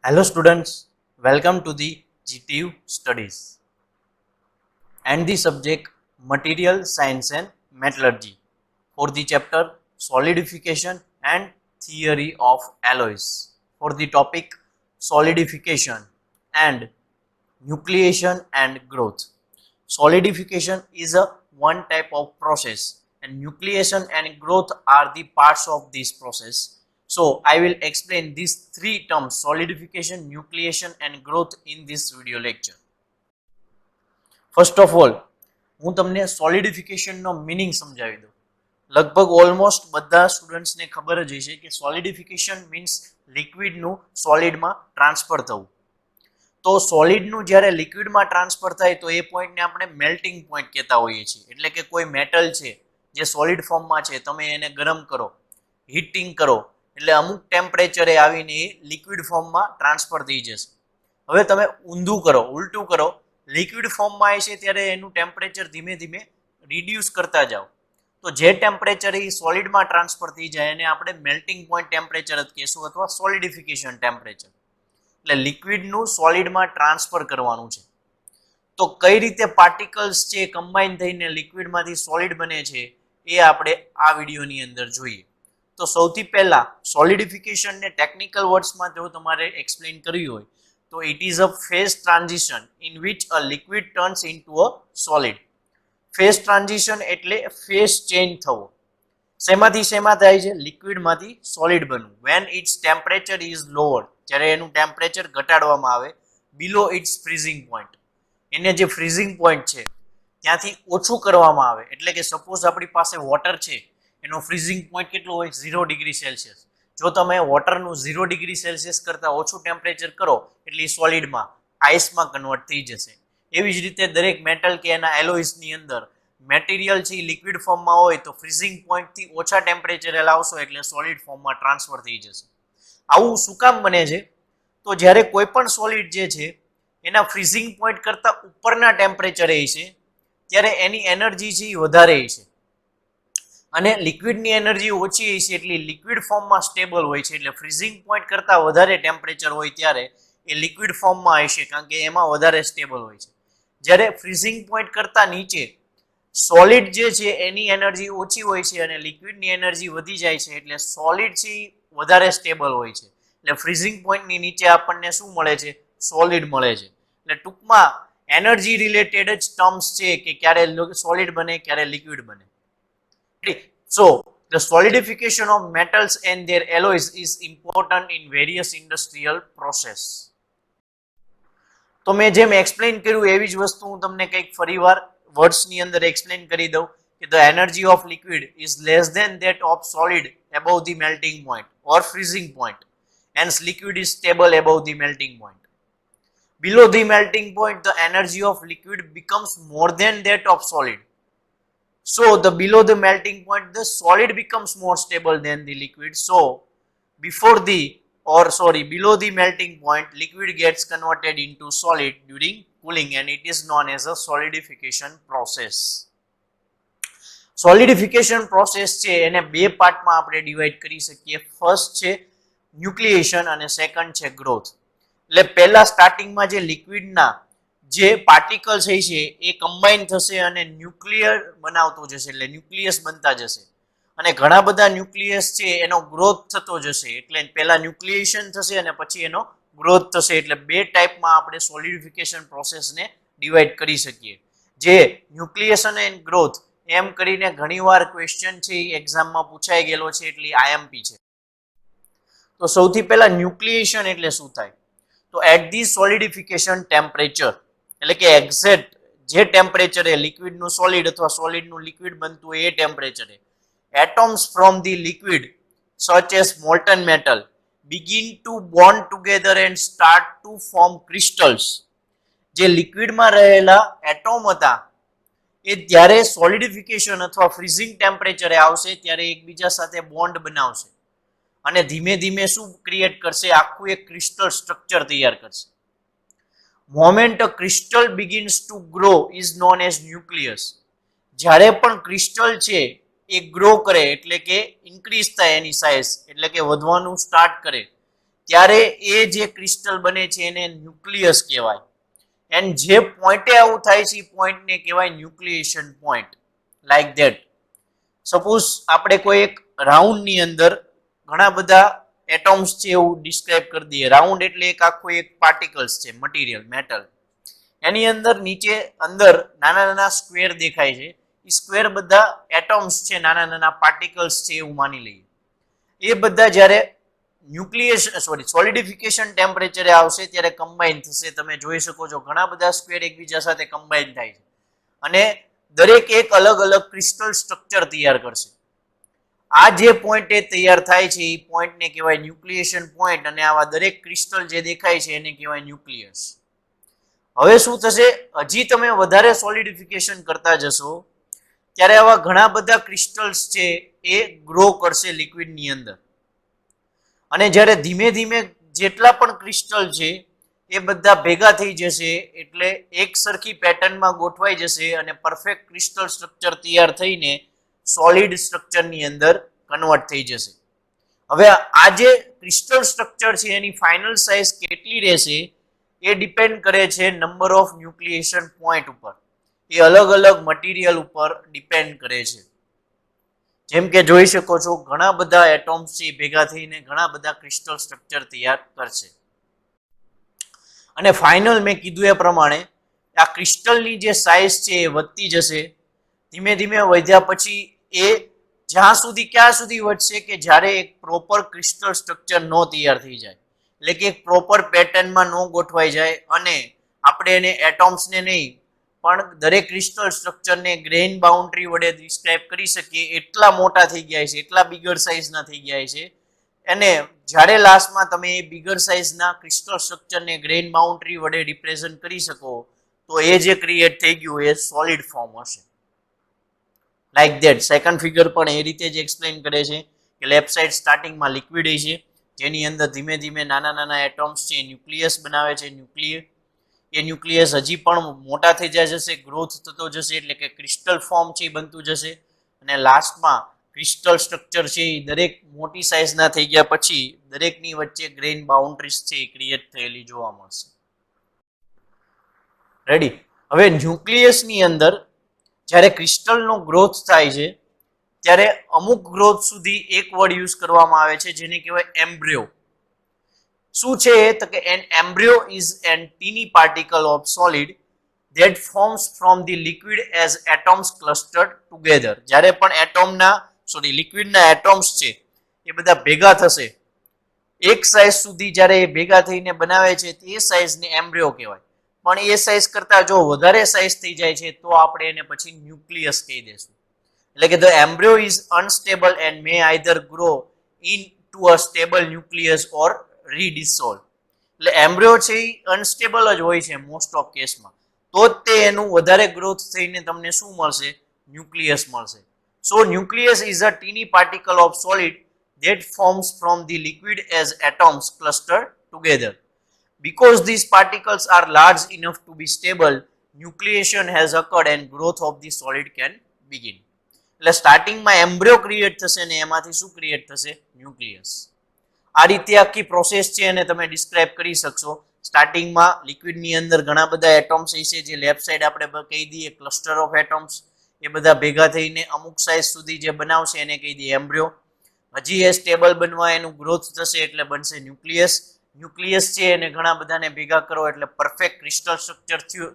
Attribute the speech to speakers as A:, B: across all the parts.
A: Hello students, welcome to the GTU studies and the subject Material Science and Metallurgy for the chapter Solidification and Theory of Alloys for the topic Solidification and Nucleation and Growth. Solidification is a one type of process and nucleation and growth are the parts of this process. So I will explain these three terms solidification, nucleation and growth in this video lecture. First of all, હું તમને સોલિડિફિકેશનનો meaning સમજાવી દઉં. લગભગ almost બધા સ્ટુડન્ટ્સને ખબર જ હશે કે સોલિડિફિકેશન મીન્સ લિક્વિડનું સોલિડમાં ટ્રાન્સફર થવું. તો સોલિડનું જ્યારે લિક્વિડમાં ટ્રાન્સફર થાય તો એ પોઈન્ટને આપણે મેલ્ટિંગ પોઈન્ટ કહેતા હોઈએ છીએ. એટલે કે કોઈ મેટલ છે જે સોલિડ ફોર્મમાં છે, તમે એને ગરમ કરો, હીટિંગ કરો એટલે અમુક ટેમ્પરેચરે આવીને એ લિક્વિડ ફોર્મમાં ટ્રાન્સફર થઈ જશે. હવે તમે ઊંધું કરો, ઉલટું કરો, લિક્વિડ ફોર્મમાં આવે છે ત્યારે એનું ટેમ્પરેચર ધીમે ધીમે રિડ્યુસ કરતા જાઓ. તો જે ટેમ્પરેચર એ સોલિડમાં ટ્રાન્સફર થઈ જાય એને આપણે મેલ્ટિંગ પોઈન્ટ ટેમ્પરેચર જ કહેશું અથવા સોલિડિફિકેશન ટેમ્પરેચર. એટલે લિક્વિડનું સોલિડમાં ટ્રાન્સફર કરવાનું છે. તો કઈ રીતે પાર્ટિકલ્સ છે કમ્બાઈન થઈને લિક્વિડમાંથી સોલિડ બને છે એ આપણે આ વિડીયોની અંદર જોઈએ. તો સૌથી પહેલા સોલિડિફિકેશનને ટેકનિકલ વર્ડ્સમાં જો તમારે એક્સપ્લેન કરવી હોય તો it is a phase transition in which a liquid turns into a solid. Phase transition એટલે ફેઝ ચેન્જ થવો. શેમાંથી શેમાં થાય છે? લિક્વિડમાંથી સોલિડ બનવું. When its temperature is lower, જ્યારે એનું ટેમ્પરેચર ઘટાડવામાં આવે બિલો ઇટ્સ ફ્રીઝિંગ પોઈન્ટ, એને જે ફ્રીઝિંગ પોઈન્ટ છે ત્યાંથી ઓછું કરવામાં આવે. એટલે કે સપોઝ આપણી પાસે વોટર છે, એનો ફ્રીઝિંગ પોઈન્ટ કેટલો હોય? 0 ડિગ્રી સેલ્સિયસ. જો તમે વોટરનું 0 ડિગ્રી સેલ્સિયસ કરતાં ઓછું ટેમ્પરેચર કરો એટલે સોલિડમાં આઈસમાં કન્વર્ટ થઈ જશે. એવી જ રીતે દરેક મેટલ કે એના એલોઇસની અંદર મેટીરિયલ છે લિક્વિડ ફોર્મમાં હોય તો ફ્રીઝિંગ પોઈન્ટથી ઓછા ટેમ્પરેચરે લાવશો એટલે સોલિડ ફોર્મમાં ટ્રાન્સફર થઈ જશે. આવું શું કામ બને છે? તો જ્યારે કોઈ પણ સોલિડ જે છે એના ફ્રીઝિંગ પોઈન્ટ કરતાં ઉપરના ટેમ્પરેચરે છે ત્યારે એની એનર્જી છે એ વધારે છે અને લિક્વિડની એનર્જી ઓછી છે એટલે લિક્વિડ ફોર્મમાં સ્ટેબલ હોય છે. એટલે ફ્રીઝિંગ પોઈન્ટ કરતાં વધારે ટેમ્પરેચર હોય ત્યારે એ લિક્વિડ ફોર્મમાં હશે કારણ કે એમાં વધારે સ્ટેબલ હોય છે. જ્યારે ફ્રીઝિંગ પોઈન્ટ કરતાં નીચે સોલિડ જે છે એની એનર્જી ઓછી હોય છે અને લિક્વિડની એનર્જી વધી જાય છે એટલે સોલિડ છે વધારે સ્ટેબલ હોય છે. એટલે ફ્રીઝિંગ પોઈન્ટની નીચે આપણને શું મળે છે? સોલિડ મળે છે. એટલે ટૂંકમાં એનર્જી રિલેટેડ જ ટર્મ્સ છે કે ક્યારે સોલિડ બને ક્યારે લિક્વિડ બને. So, the solidification of metals and their alloys is important in various industrial process. તો મેં જેમ એક્સપ્લેન કર્યું એવી જ વસ્તુ હું તમને કંઈક ફરીવાર વર્ડ્સની અંદર એક્સપ્લેન કરી દઉં કે the energy of liquid is less than that of solid above the melting point or freezing point. Hence, liquid is stable above the melting point. Below the melting point, the energy of liquid becomes more than that of solid. So the below the melting point, the solid becomes more stable than the liquid. So below the melting point, liquid gets converted into solid during cooling and it is known as a solidification process. Solidification process છે એને બે પાર્ટમાં આપણે divide કરી શકીએ. First છે nucleation અને second છે growth. એટલે પહેલા સ્ટાર્ટિંગમાં જે લિક્વિડના જે પાર્ટિકલ્સ છે એ કમ્બાઈન થશે અને ન્યુક્લિયર બનાવતો જશે એટલે ન્યુક્લિયસ બનતા જશે અને ઘણા બધા ન્યુક્લિયસ છે એનો ગ્રોથ થતો જશે. એટલે પહેલા ન્યુક્લિએશન થશે અને પછી એનો ગ્રોથ થશે. એટલે બે ટાઈપમાં આપણે સોલિડિફિકેશન પ્રોસેસને ડિવાઈડ કરી શકીએ. જે ન્યુક્લિએશન એન્ડ ગ્રોથ એમ કરીને ઘણીવાર ક્વેશ્ચન છે એ એક્ઝામમાં પૂછાઈ ગયેલો છે એટલે આઈએમપી છે. તો સૌથી પહેલા ન્યુક્લિએશન એટલે શું થાય? તો એટ ધી સોલિડિફિકેશન ટેમ્પરેચર એટલે કે એક્ઝેક્ટ જે ટેમ્પરેચરે લિક્વિડનું સોલિડ અથવા સોલિડનું લિક્વિડ બનતું હોય એ ટેમ્પરેચરે atoms from the liquid such as molten metal begin to bond together and start to form crystals. જે લિક્વિડમાં રહેલા એટોમ હતા એ જ્યારે સોલિડિફિકેશન અથવા ફ્રીઝિંગ ટેમ્પરેચરે આવશે ત્યારે એકબીજા સાથે બોન્ડ બનાવશે અને ધીમે ધીમે શું ક્રિએટ કરશે? આખું એક ક્રિસ્ટલ સ્ટ્રક્ચર તૈયાર કરશે. Moment a crystal begins to grow is known as nucleus. જ્યારે પણ ક્રિસ્ટલ છે એ ગ્રો કરે એટલે કે ઇન્ક્રીઝ થાય એની સાઇઝ એટલે કે વધવાનું સ્ટાર્ટ કરે ત્યારે એ જે ક્રિસ્ટલ બને છે એને ન્યુક્લિયસ કહેવાય. એન્ડ જે પોઈન્ટે આવું થાય છે એ પોઈન્ટને કહેવાય nucleation point. Like that suppose આપણે કોઈ એક રાઉન્ડની અંદર ઘણા બધા એટોમ્સ છે એવું ડિસ્ક્રાઇબ કરી દઈએ. રાઉન્ડ એટલે એક આખું એક પાર્ટિકલ્સ છે, મટીરિયલ, મેટલ. એની અંદર નીચે અંદર નાના નાના સ્ક્વેર દેખાય છે. એ સ્ક્વેર બધા એટોમ્સ છે, નાના નાના પાર્ટિકલ્સ છે એવું માની લઈએ. એ બધા જ્યારે સોલિડિફિકેશન ટેમ્પરેચરે આવશે ત્યારે કમ્બાઈન થશે. તમે જોઈ શકો છો ઘણા બધા સ્ક્વેર એકબીજા સાથે કમ્બાઈન થાય છે અને દરેક એક અલગ અલગ ક્રિસ્ટલ સ્ટ્રક્ચર તૈયાર કરશે. આ જે પોઈન્ટ એ તૈયાર થાય છે એ પોઈન્ટને કહેવાય ન્યુક્લિએશન પોઈન્ટ અને આવા દરેક ક્રિસ્ટલ જે દેખાય છે એને કહેવાય ન્યુક્લિયસ. હવે શું થશે, હજી તમે વધારે સોલિડિફિકેશન કરતા જશો ત્યારે આવા ઘણા બધા ક્રિસ્ટલ્સ છે એ ગ્રો કરશે લિક્વિડની અંદર. અને જ્યારે ધીમે ધીમે જેટલા પણ ક્રિસ્ટલ છે એ બધા ભેગા થઈ જશે એટલે એક સરખી પેટર્નમાં ગોઠવાઈ જશે અને પરફેક્ટ ક્રિસ્ટલ સ્ટ્રક્ચર તૈયાર થઈને સોલિડ સ્ટ્રક્ચરની અંદર કન્વર્ટ થઈ જશે. હવે આ જે ક્રિસ્ટલ સ્ટ્રક્ચર છે એની ફાઇનલ સાઇઝ કેટલી રહેશે એ ડિપેન્ડ કરે છે નંબર ઓફ ન્યુક્લિએશન પોઈન્ટ ઉપર. એ અલગ અલગ મટીરિયલ ઉપર ડિપેન્ડ કરે છે. જેમ કે જોઈ શકો છો ઘણા બધા એટોમ્સ છે ભેગા થઈને ઘણા બધા ક્રિસ્ટલ સ્ટ્રક્ચર તૈયાર કરશે. અને ફાઇનલ મેં કીધું એ પ્રમાણે આ ક્રિસ્ટલની જે સાઇઝ છે એ વધતી જશે. ધીમે ધીમે વધ્યા પછી એ ક્યાં સુધી વધશે કે જ્યારે એક પ્રોપર ક્રિસ્ટલ સ્ટ્રક્ચર નો તૈયાર થઈ જાય, એટલે કે એક પ્રોપર પેટર્નમાં નો ગોઠવાઈ જાય અને આપણે એને એટોમ્સને નહીં પણ દરેક ક્રિસ્ટલ સ્ટ્રક્ચરને ગ્રેઇન બાઉન્ડ્રી વડે ડિસ્ક્રાઇબ કરી શકીએ એટલા મોટા થઈ ગયા છે, એટલા બિગર સાઇઝના થઈ ગયા છે. અને જ્યારે લાસ્ટમાં તમે એ બિગર સાઇઝના ક્રિસ્ટલ સ્ટ્રક્ચરને ગ્રેઇન બાઉન્ડ્રી વડે રિપ્રેઝન્ટ કરી શકો તો એ જે ક્રિએટ થઈ ગયું એ સોલિડ ફોર્મ હશે. લાઈક ધેટ સેકન્ડ ફિગર પણ એ રીતે જ એક્સપ્લેન કરે છે કે લેફ્ટ સાઇડ સ્ટાર્ટિંગમાં લિક્વિડ છે જેની અંદર ધીમે ધીમે નાના નાના એટોમ્સ છે ન્યુક્લિયસ બનાવે છે. એ ન્યુક્લિયસ હજી પણ મોટા થઈ જાય જશે, ગ્રોથ થતો જશે એટલે કે ક્રિસ્ટલ ફોર્મ છે એ બનતું જશે. અને લાસ્ટમાં ક્રિસ્ટલ સ્ટ્રક્ચર છે એ દરેક મોટી સાઇઝના થઈ ગયા પછી દરેકની વચ્ચે ગ્રેઇન બાઉન્ડ્રીઝ છે એ ક્રિએટ થયેલી જોવા મળશે. રેડી. હવે ન્યુક્લિયસની અંદર જ્યારે ક્રિસ્ટલનો ગ્રોથ થાય છે ત્યારે અમુક ગ્રોથ સુધી એક વર્ડ યુઝ કરવામાં આવે છે જેને કહેવાય એમ્બ્રિયો. શું છે તો કે an embryo is an tiny particle of solid that forms from the liquid as atoms clustered together. જ્યારે પણ લિક્વિડના એટોમ્સ છે એ બધા ભેગા થશે એક સાઇઝ સુધી, જ્યારે એ ભેગા થઈને બનાવે છે તે સાઇઝને એમ્બ્રિયો કહેવાય. પણ એ સાઇઝ કરતા જો વધારે સાઇઝ થઈ જાય છે તો આપણે એને પછી ન્યુક્લિયસ કહી દેશું. એટલે કે the embryo is unstable and may either grow into a stable nucleus or redissolve. એટલે એમ્બ્રિયો છે એ અનસ્ટેબલ જ હોય છે મોસ્ટ ઓફ કેસમાં, તો જ તે એનું વધારે ગ્રોથ થઈને તમને શું મળશે, ન્યુક્લિયસ મળશે. So nucleus is a tiny particle of solid that forms from the liquid as atoms clustered together. Because these particles are large enough to be stable, nucleation has occurred and growth of the solid can begin. એટલે સ્ટાર્ટિંગમાં embryo create થશે ને એમાંથી શું create થશે, nucleus. આ રીતે આખી પ્રોસેસ છે અને તમે ડિસ્ક્રાઇબ કરી શકશો. સ્ટાર્ટિંગમાં લિક્વિડની અંદર ઘણા બધા એટોમ્સ હશે જે લેફ્ટ સાઈડ આપણે કહી દઈએ ક્લસ્ટર ઓફ એટોમ્સ. એ બધા ભેગા થઈને અમુક સાઇઝ સુધી જે બનાવશે એને કહી દઈએ એમ્બ્રિયો. હજી એ સ્ટેબલ બનવા એનું ગ્રોથ થશે એટલે બનશે ન્યુક્લિયસ. ન્યુક્લિયસ છે એને ઘણા બધાને ભેગા કરો એટલે પરફેક્ટ ક્રિસ્ટલ સ્ટ્રક્ચર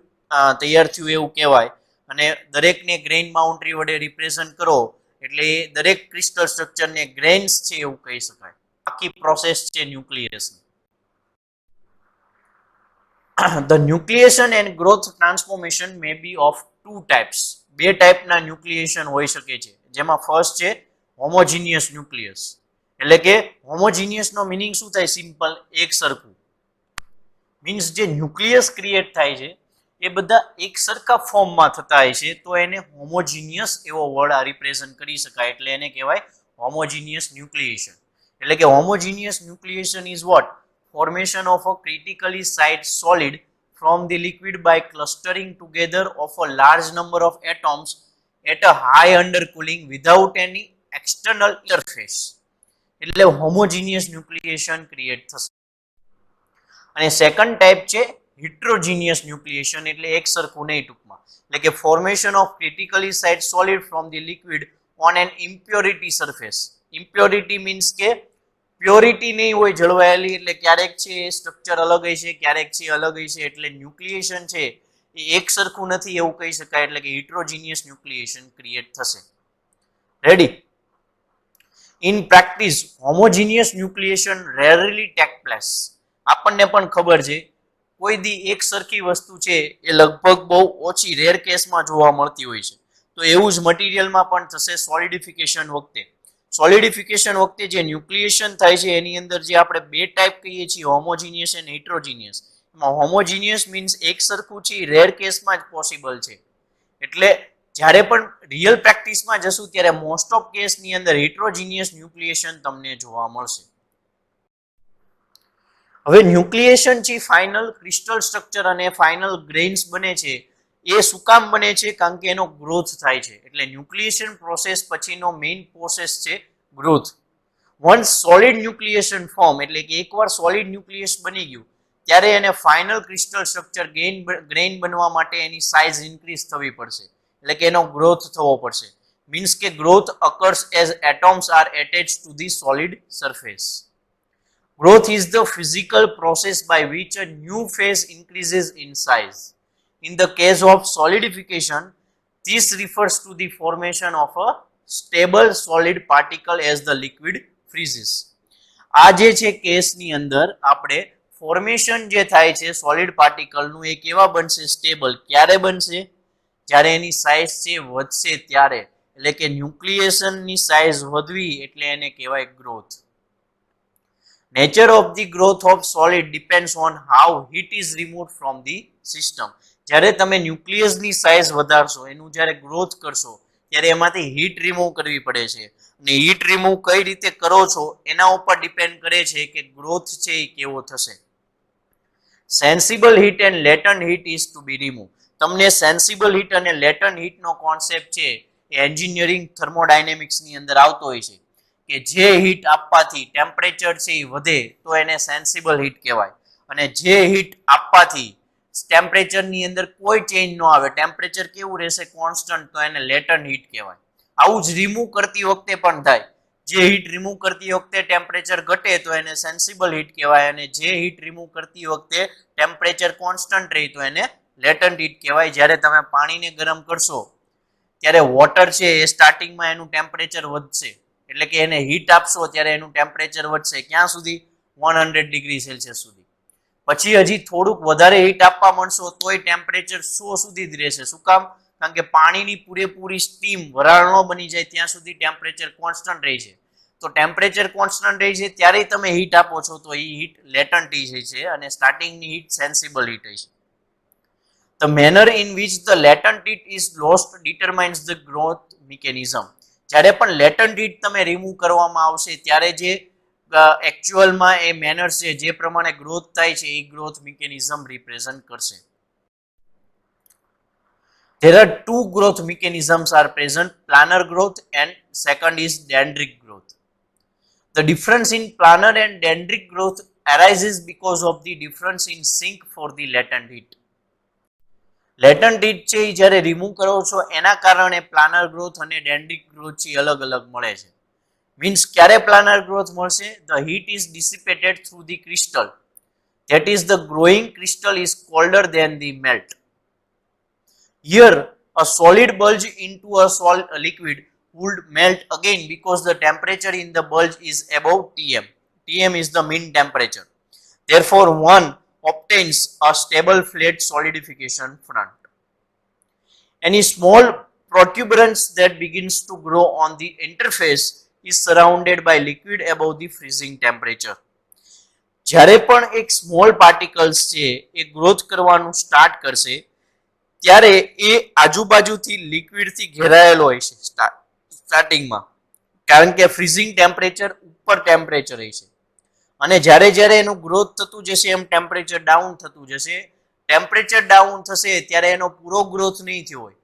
A: તૈયાર થયું એવું કહેવાય. અને દરેકને ગ્રેઇન બાઉન્ડ્રી વડે રિપ્રેઝન્ટ કરો એટલે દરેક ક્રિસ્ટલ સ્ટ્રક્ચરને ગ્રેઇન્સ છે એવું કહી શકાય. આખી પ્રોસેસ છે ન્યુક્લિયસની. The nucleation and growth transformation may be of two types. બે ટાઈપના ન્યુક્લિએશન હોઈ શકે છે, જેમાં ફર્સ્ટ છે હોમોજીનિયસ ન્યુક્લિયસ. એટલે કે હોમોજીનિયસ નો મિનિંગ શું થાય, સિમ્પલ, એક સરખું. મીન્સ જે ન્યુક્લિયસ ક્રિએટ થાય છે એ બધા એક સરખા ફોર્મમાં થતા હોય છે તો એને હોમોજીનિયસ એવો વર્ડ રિપ્રેઝન્ટ કરી શકાય, એટલે એને કહેવાય હોમોજીનિયસ ન્યુક્લિએશન. એટલે કે homogeneous nucleation is what, formation of a critically sized solid from the liquid by clustering together of a large number of atoms at a high under cooling without any external interface, એટલે homogeneous nucleation create થશે. અને second type છે હિટ્રોજીનિયસ nucleation, એટલે એક સરખું નહીં ટૂંકમાં, એટલે કે formation of critically side solid from the liquid on an impurity surface. Impurity means કે પ્યોરિટી નહીં હોય જળવાયેલી, એટલે ક્યારેક છે એ સ્ટ્રક્ચર અલગ હશે, ક્યારેક છે અલગ હશે, એટલે ન્યુક્લિએશન છે એ એક સરખું નથી એવું કહી શકાય, એટલે કે હિટ્રોજીનિયસ ન્યુક્લિએશન ક્રિએટ થશે. Ready? In practice homogeneous nucleation rarely take place. આપણને પણ ખબર છે કોઈ દી એક સરખી વસ્તુ છે એ લગભગ બહુ ઓછી રેર કેસમાં જોવા મળતી હોય છે. તો એવું જ મટીરિયલમાં પણ થશે સોલિડિફિકેશન વખતે. સોલિડિફિકેશન વખતે જે ન્યુક્લિએશન થાય છે એની અંદર જે આપણે બે ટાઈપ કહીએ છીએ, હોમોજીનિયસ અને હિટ્રોજીનિયસ. એમાં હોમોજીનિયસ મીન્સ એક સરખું છે રેર કેસમાં જ પોસિબલ છે, એટલે જ્યારે પણ રિયલ પ્રેક્ટિસમાં જશું ત્યારે મોસ્ટ ઓફ કેસની અંદર હિટ્રોજીનિયસ ન્યુક્લિએશન તમને જોવા મળશે. હવે ન્યુક્લિએશન છે ફાઇનલ ક્રિસ્ટલ સ્ટ્રક્ચર અને ફાઇનલ ગ્રેન્સ બને છે, એ શું કામ બને છે? કારણ કે એનો ગ્રોથ થાય છે. એટલે ન્યુક્લિએશન પ્રોસેસ પછીનો મેઇન પ્રોસેસ છે growth. Once solid nucleation form, એટલે કે એકવાર સોલિડ ન્યુક્લિયસ બની ગયું ત્યારે એને ફાઇનલ ક્રિસ્ટલ સ્ટ્રક્ચર ગ્રેઇન બનવા માટે એની સાઇઝ ઇન્ક્રીઝ થવી પડશે, એટલે કે એનો ગ્રોથ થવો પડશે. મીન્સ કે growth occurs as atoms are attach to the solid surface. Growth is the physical process by which a new phase increases in size. In the case of solidification, this refers to the formation of a stable solid particle as the liquid freezes. આ જે છે કેસની અંદર આપણે formation જે થાય છે solid પાર્ટિકલનું એ કેવા બનશે? સ્ટેબલ. ક્યારે બનશે? જ્યારે એની સાઇઝ છે વધશે ત્યારે, એટલે કે ન્યુક્લિએશનની સાઇઝ વધવી એટલે એને કહેવાય growth. Nature of the growth of solid depends on how heat is removed from the system. જ્યારે તમે ન્યુક્લિયસની સાઇઝ વધારશો, એનું જ્યારે ગ્રોથ કરશો ત્યારે એમાંથી હીટ રિમૂવ કરવી પડે છે, અને હીટ રિમૂવ કઈ રીતે કરો છો એના ઉપર ડિપેન્ડ કરે છે કે ગ્રોથ છે એ કેવો થશે. Sensible heat and latent heat is to be remove. તમને સેન્સિબલ હીટ અને લેટન્ટ હીટનો કોન્સેપ્ટ છે એ એન્જિનિયરિંગ થર્મોડાયનેમિક્સની અંદર આવતો હોય છે કે જે હીટ આપવાથી ટેમ્પરેચર છે એ વધે તો એને સેન્સિબલ હીટ કહેવાય, અને જે હીટ આપવાથી ટેમ્પરેચરની અંદર કોઈ ચેન્જ ન આવે, ટેમ્પરેચર કેવું રહેશે? કોન્સ્ટન્ટ, તો એને લેટન્ટ હીટ કહેવાય. આવું જ રિમૂવ કરતી વખતે પણ થાય. જે હીટ રિમૂવ કરતી વખતે ટેમ્પરેચર ઘટે તો એને સેન્સિબલ હીટ કહેવાય, અને જે હીટ રિમૂવ કરતી વખતે ટેમ્પરેચર કોન્સ્ટન્ટ રહે તો એને લેટન્ટ હીટ કહેવાય. જ્યારે તમે પાણીને ગરમ કરશો ત્યારે વોટર છે એ સ્ટાર્ટિંગમાં એનું ટેમ્પરેચર વધશે, એટલે કે એને હીટ આપશો ત્યારે એનું ટેમ્પરેચર વધશે. ક્યાં સુધી? 100 ડિગ્રી સેલ્સિયસ સુધી. પછી હજી થોડુંક વધારે હીટ આપવા માંડશો તોય ટેમ્પરેચર 100 સુધી જ રહેશે. શું કામ? કારણ કે પાણીની પૂરેપૂરી સ્ટીમ વરાળ ન બની જાય ત્યાં સુધી ટેમ્પરેચર કોન્સ્ટન્ટ રહે છે. તો ટેમ્પરેચર કોન્સ્ટન્ટ રહે છે ત્યારે તમે હીટ આપો છો તો એ હીટ લેટન્ટ હીટ છે, અને સ્ટાર્ટિંગની હીટ સેન્સિબલ હીટ છે. The manner in which the latent heat is lost determines the growth mechanism. જ્યારે પણ લેટન્ટ હીટ તમે રિમૂવ કરવામાં આવશે ત્યારે જે એકચ્યુઅલમાં એ મેનર છે જે પ્રમાણે ગ્રોથ થાય છે એ ગ્રોથ મિકેનિઝમ રિપ્રેઝન્ટ કરશે. There are two growth mechanisms are present, planar growth and second is dendritic growth. The difference in planar and dendritic growth arises because of the difference in sink for the latent heat. Latent heat છે એ જ્યારે remove કરો છો એના કારણે planar growth અને ડેન્ડ્રિક growth છે અલગ અલગ મળે છે. મીન્સ ક્યારે પ્લાનર ગ્રોથ મળશે? The heat is dissipated through the crystal, that is the growing crystal is colder than the melt. Here a solid bulge into a liquid would melt again because the temperature in the bulge is above Tm. Tm is the mean temperature. Therefore, one obtains a stable flat solidification front. Any small protuberance that begins to grow on the interface is surrounded by liquid above the freezing temperature. જ્યારે પણ એક small particles છે એ growth કરવાનું start કરશે ત્યારે એ આજુબાજુથી લિક્વિડથી ઘેરાયેલો હોય છે સ્ટાર્ટિંગમાં, કારણ કે ફ્રીઝિંગ ટેમ્પરેચર ઉપર ટેમ્પરેચર હોય છે, અને જ્યારે જ્યારે એનું ગ્રોથ થતું જશે એમ ટેમ્પરેચર ડાઉન થતું જશે. ટેમ્પરેચર ડાઉન થશે ત્યારે એનો પૂરો ગ્રોથ નહીં થયો હોય,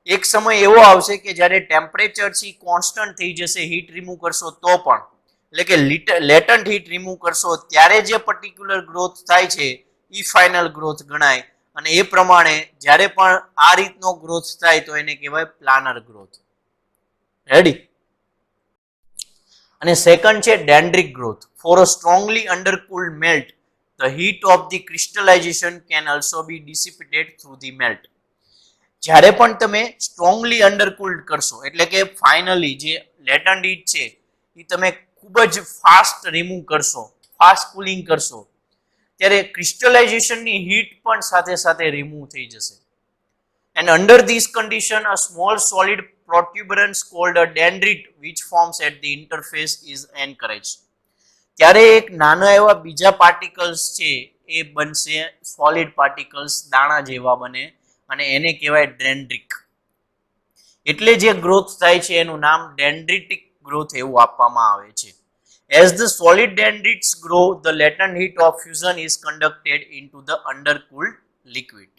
A: એક સમય એવો આવશે કે જ્યારે ટેમ્પરેચર છે કોન્સ્ટન્ટ થઈ જશે, હીટ રિમૂવ કરશો તો પણ, એટલે કે લેટન્ટ હીટ રિમૂવ કરશો ત્યારે જે પર્ટિક્યુલર ગ્રોથ થાય છે એ ફાઇનલ ગ્રોથ ગણાય. અને એ પ્રમાણે જ્યારે પણ આ રીતનો ગ્રોથ થાય તો એને કહેવાય પ્લાનર ગ્રોથ. રેડી. અને સેકન્ડ છે dendritic growth. For a strongly undercooled melt the heat of the crystallisation can also be dissipated through the melt. જ્યારે પણ તમે સ્ટ્રોંગલી અંડરકૂલ્ડ કરશો, એટલે કે ફાઇનલી જે લેટન્ટ હીટ છે એ તમે ખૂબ જ ફાસ્ટ રિમૂવ કરશો, ફાસ્ટ કુલિંગ કરશો, ત્યારે ક્રિસ્ટલાઇઝેશનની હીટ પણ સાથે સાથે રિમૂવ થઈ જશે. And under these condition, a small solid protuberance called a dendrite which forms at the interface is encouraged. ત્યારે એક નાના એવા બીજા પાર્ટિકલ્સ છે એ બનશે સોલિડ પાર્ટિકલ્સ, દાણા જેવા બને, અને એને કહેવાય ડેન્ડ્રિક. એટલે જે ગ્રોથ થાય છે એનું નામ ડેન્ડ્રિટિક ગ્રોથ એવું આપવામાં આવે છે. As the solid dendrites grow, the latent heat of fusion is conducted into the undercooled liquid,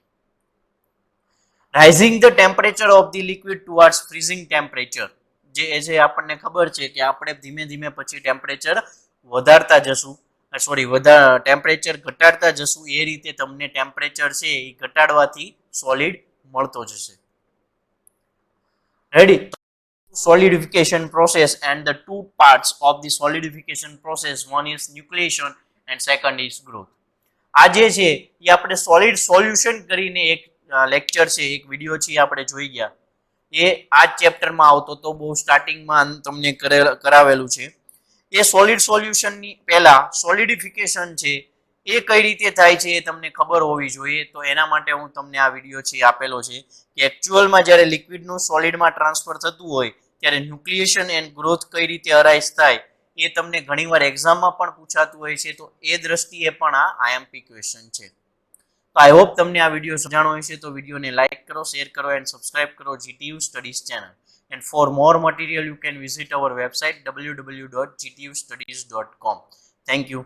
A: rising the temperature of the liquid towards freezing temperature. જે આપણને ખબર છે કે આપણે ધીમે ધીમે પછી ટેમ્પરેચર વધારતા જશું, ટેમ્પરેચર ઘટાડતા જશું, એ રીતે તમને ટેમ્પરેચર છે એ ઘટાડવાથી સોલિડ મળતો જશે. Ready. Solidification process and the two parts of the solidification process, one is nucleation and second is growth. આ જે છે એ આપણે સોલિડ સોલ્યુશન કરીને એક લેક્ચર છે, એક વિડીયો છે આપણે જોઈ ગયા, એ આ ચેપ્ટરમાં આવતો તો બહુ સ્ટાર્ટિંગમાં તમને કરાવેલું છે. એ સોલિડ સોલ્યુશનની પહેલા સોલિડિફિકેશન છે એ કઈ રીતે થાય છે એ તમને ખબર હોવી જોઈએ. તો એના માટે હું તમને આ વિડીયો છે આપેલો છે કે એકચ્યુઅલમાં જ્યારે લિક્વિડનું સોલિડમાં ટ્રાન્સફર થતું હોય ત્યારે ન્યુક્લિએશન એન્ડ ગ્રોથ કઈ રીતે અરાઇઝ થાય એ તમને ઘણીવાર એક્ઝામમાં પણ પૂછાતું હોય છે. તો એ દ્રષ્ટિએ પણ આ આઈએમપી ક્વેશ્ચન છે. તો આઈ હોપ તમને આ વિડીયો સમજાણો હશે. તો વિડીયોને લાઇક કરો, શેર કરો એન્ડ સબસ્ક્રાઇબ કરો GTU studies channel. And for more material you can visit our website www.gtustudies.com. Thank you.